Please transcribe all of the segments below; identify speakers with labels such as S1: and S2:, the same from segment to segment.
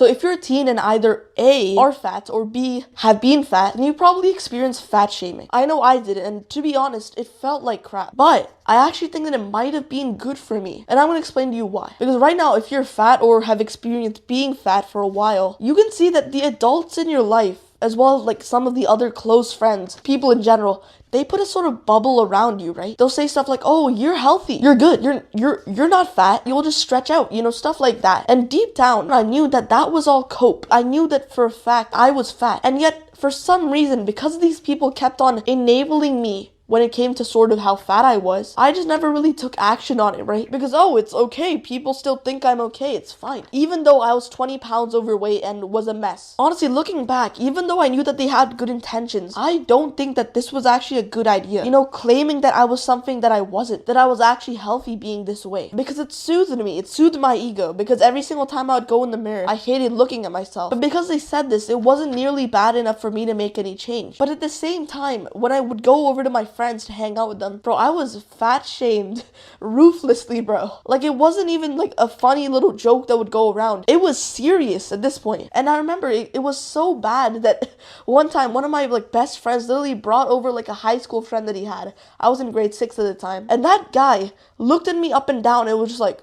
S1: So if you're a teen and either A, are fat, or B, have been fat, then you probably experience fat shaming. I know I did it, and to be honest, it felt like crap. But I actually think that it might have been good for me. And I'm going to explain to you why. Because right now, if you're fat or have experienced being fat for a while, you can see that the adults in your life, as well as like some of the other close friends, people in general, they put a sort of bubble around you, right? They'll say stuff like, "Oh, you're healthy. You're good. You're not fat. You'll just stretch out," stuff like that. And deep down, I knew that that was all cope. I knew that for a fact I was fat. And yet, for some reason, because these people kept on enabling me when it came to sort of how fat I was, I just never really took action on it, right? Because, oh, it's okay. People still think I'm okay. It's fine. Even though I was 20 pounds overweight and was a mess. Honestly, looking back, even though I knew that they had good intentions, I don't think that this was actually a good idea. Claiming that I was something that I wasn't, that I was actually healthy being this way. Because it soothed me. It soothed my ego. Because every single time I would go in the mirror, I hated looking at myself. But because they said this, it wasn't nearly bad enough for me to make any change. But at the same time, when I would go over to my friends to hang out with them, bro, I was fat shamed ruthlessly, bro. Like, it wasn't even like a funny little joke that would go around. It was serious at this point. And I remember it was so bad that one time one of my best friends literally brought over a high school friend that he had. I was in grade 6 at the time. And that guy looked at me up and down and was just like,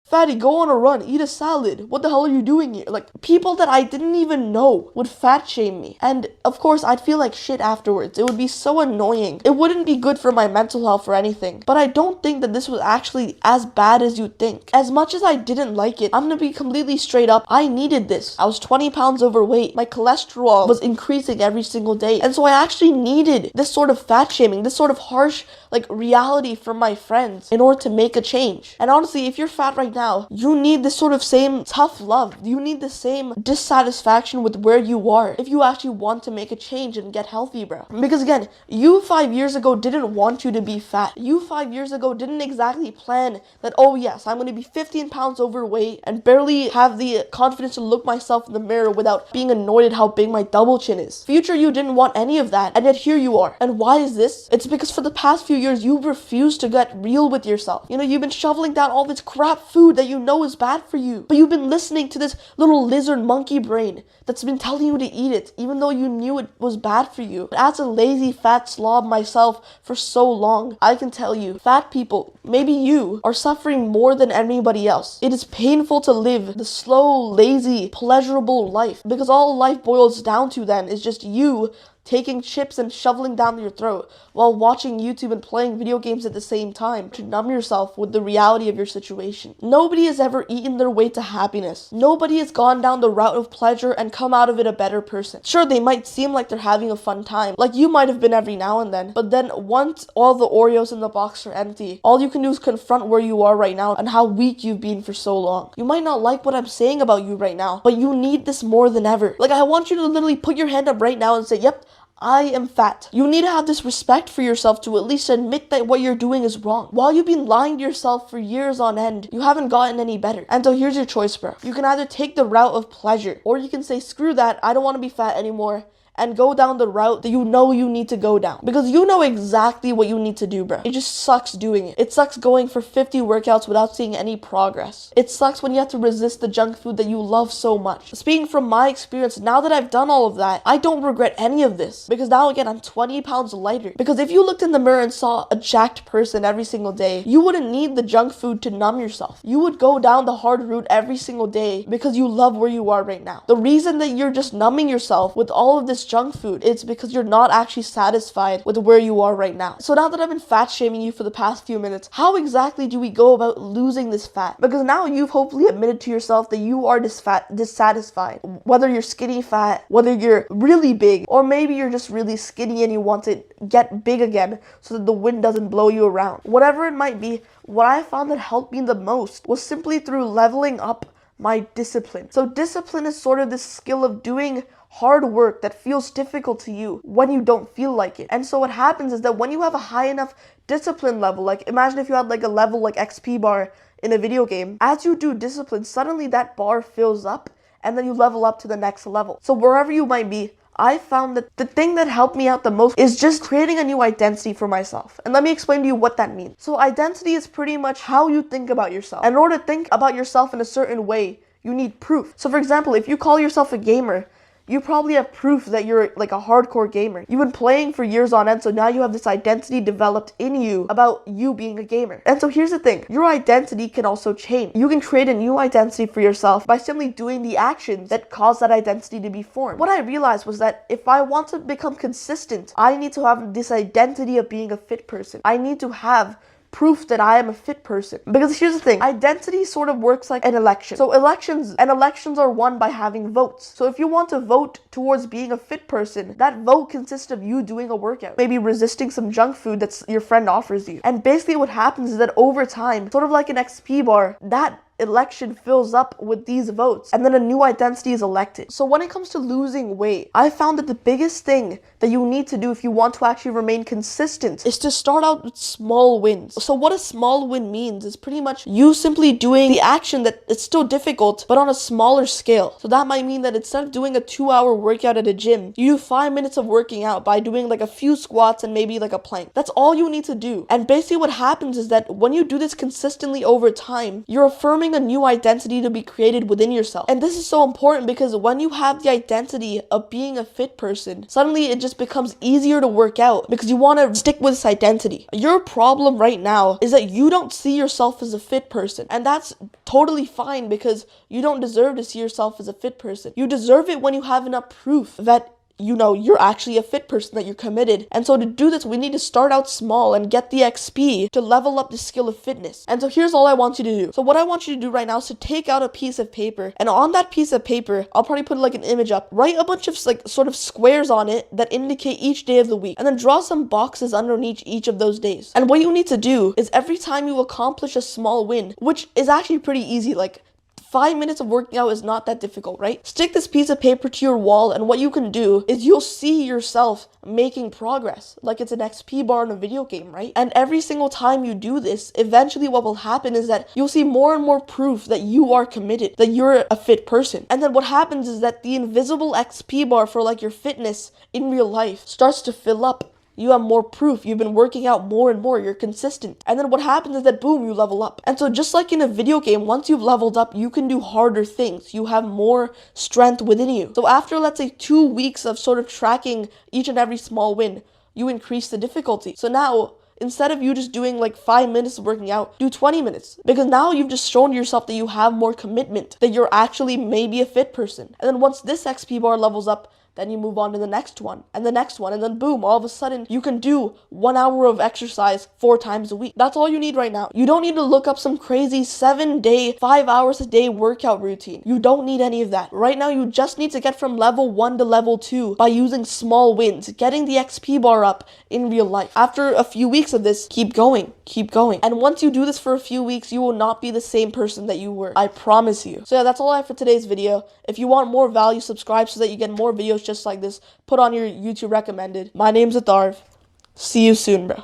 S1: "Fatty, go on a run, eat a salad. What the hell are you doing here?" People that I didn't even know would fat shame me. And of course, I'd feel like shit afterwards. It would be so annoying. It wouldn't be good for my mental health or anything. But I don't think that this was actually as bad as you'd think. As much as I didn't like it, I'm gonna be completely straight up, I needed this. I was 20 pounds overweight. My cholesterol was increasing every single day. And so I actually needed this sort of fat shaming, this sort of harsh reality from my friends in order to make a change. And honestly, if you're fat right now, you need this sort of same tough love. You need the same dissatisfaction with where you are if you actually want to make a change and get healthy, bro. Because again, you 5 years ago didn't want you to be fat. You 5 years ago didn't exactly plan that, oh yes, I'm going to be 15 pounds overweight and barely have the confidence to look myself in the mirror without being annoyed at how big my double chin is. Future you didn't want any of that, and yet here you are. And why is this? It's because for the past few years, you refuse to get real with yourself. You've been shoveling down all this crap food that you know is bad for you, but you've been listening to this little lizard monkey brain that's been telling you to eat it, even though you knew it was bad for you. But as a lazy fat slob myself for so long, I can tell you, fat people, maybe you, are suffering more than anybody else. It is painful to live the slow, lazy, pleasurable life, because all life boils down to then is just you taking chips and shoveling down your throat while watching YouTube and playing video games at the same time to numb yourself with the reality of your situation. Nobody has ever eaten their way to happiness. Nobody has gone down the route of pleasure and come out of it a better person. Sure, they might seem like they're having a fun time, like you might have been every now and then, but then once all the Oreos in the box are empty, all you can do is confront where you are right now and how weak you've been for so long. You might not like what I'm saying about you right now, but you need this more than ever. I want you to literally put your hand up right now and say, "Yep, I am fat." You need to have this respect for yourself to at least admit that what you're doing is wrong. While you've been lying to yourself for years on end, you haven't gotten any better. And so here's your choice, bro. You can either take the route of pleasure, or you can say, "Screw that, I don't want to be fat anymore," and go down the route that you know you need to go down. Because you know exactly what you need to do, bro. It just sucks doing it. It sucks going for 50 workouts without seeing any progress. It sucks when you have to resist the junk food that you love so much. Speaking from my experience, now that I've done all of that, I don't regret any of this. Because now again, I'm 20 pounds lighter. Because if you looked in the mirror and saw a jacked person every single day, you wouldn't need the junk food to numb yourself. You would go down the hard route every single day because you love where you are right now. The reason that you're just numbing yourself with all of this junk food, it's because you're not actually satisfied with where you are right now. So now that I've been fat shaming you for the past few minutes, how exactly do we go about losing this fat? Because now you've hopefully admitted to yourself that you are dissatisfied. Whether you're skinny fat, whether you're really big, or maybe you're just really skinny and you want to get big again so that the wind doesn't blow you around. Whatever it might be, what I found that helped me the most was simply through leveling up my discipline. So discipline is sort of this skill of doing hard work that feels difficult to you when you don't feel like it. And so what happens is that when you have a high enough discipline level, imagine if you had a level XP bar in a video game, as you do discipline, suddenly that bar fills up and then you level up to the next level. So wherever you might be, I found that the thing that helped me out the most is just creating a new identity for myself. And let me explain to you what that means. So identity is pretty much how you think about yourself. In order to think about yourself in a certain way, You need proof. So for example, if you call yourself a gamer, you probably have proof that you're like a hardcore gamer. You've been playing for years on end, so now you have this identity developed in you about you being a gamer. And so here's the thing, your identity can also change. You can create a new identity for yourself by simply doing the actions that cause that identity to be formed. What I realized was that if I want to become consistent, I need to have this identity of being a fit person. I need to have proof that I am a fit person. Because here's the thing, identity sort of works like an election. So elections are won by having votes. So if you want to vote towards being a fit person, that vote consists of you doing a workout, maybe resisting some junk food that your friend offers you. And basically what happens is that over time, sort of like an XP bar, that election fills up with these votes, and then a new identity is elected. So when it comes to losing weight, I found that the biggest thing that you need to do if you want to actually remain consistent is to start out with small wins. So what a small win means is pretty much you simply doing the action that it's still difficult, but on a smaller scale. So that might mean that instead of doing a 2-hour workout at a gym, you do 5 minutes of working out by doing like a few squats and maybe like a plank. That's all you need to do. And basically what happens is that when you do this consistently over time, you're affirming a new identity to be created within yourself. And this is so important because when you have the identity of being a fit person, suddenly it just becomes easier to work out because you want to stick with this identity. Your problem right now is that you don't see yourself as a fit person, and that's totally fine because you don't deserve to see yourself as a fit person. You deserve it when you have enough proof that you know you're actually a fit person, that you're committed. And so to do this, we need to start out small and get the XP to level up the skill of fitness. And so here's all I want you to do. So what I want you to do right now is to take out a piece of paper, and on that piece of paper, I'll probably put like an image up, write a bunch of like sort of squares on it that indicate each day of the week, and then draw some boxes underneath each of those days. And what you need to do is every time you accomplish a small win, which is actually pretty easy, like 5 minutes of working out is not that difficult, right? Stick this piece of paper to your wall, and what you can do is you'll see yourself making progress, like it's an XP bar in a video game, right? And every single time you do this, eventually what will happen is that you'll see more and more proof that you are committed, that you're a fit person. And then what happens is that the invisible XP bar for like your fitness in real life starts to fill up. You have more proof, you've been working out more and more, you're consistent. And then what happens is that boom, you level up. And so just like in a video game, once you've leveled up, you can do harder things. You have more strength within you. So after, let's say, 2 weeks of sort of tracking each and every small win, you increase the difficulty. So now, instead of you just doing like 5 minutes of working out, do 20 minutes. Because now you've just shown yourself that you have more commitment, that you're actually maybe a fit person. And then once this XP bar levels up, then you move on to the next one, and the next one, and then boom, all of a sudden, you can do 1 hour of exercise 4 times a week. That's all you need right now. You don't need to look up some crazy 7-day, 5 hours a day workout routine. You don't need any of that. Right now, you just need to get from level 1 to level 2 by using small wins, getting the XP bar up in real life. After a few weeks of this, keep going, keep going. And once you do this for a few weeks, you will not be the same person that you were. I promise you. So yeah, that's all I have for today's video. If you want more value, subscribe so that you get more videos just like this, put on your YouTube recommended. My name's Atharv. See you soon, bro.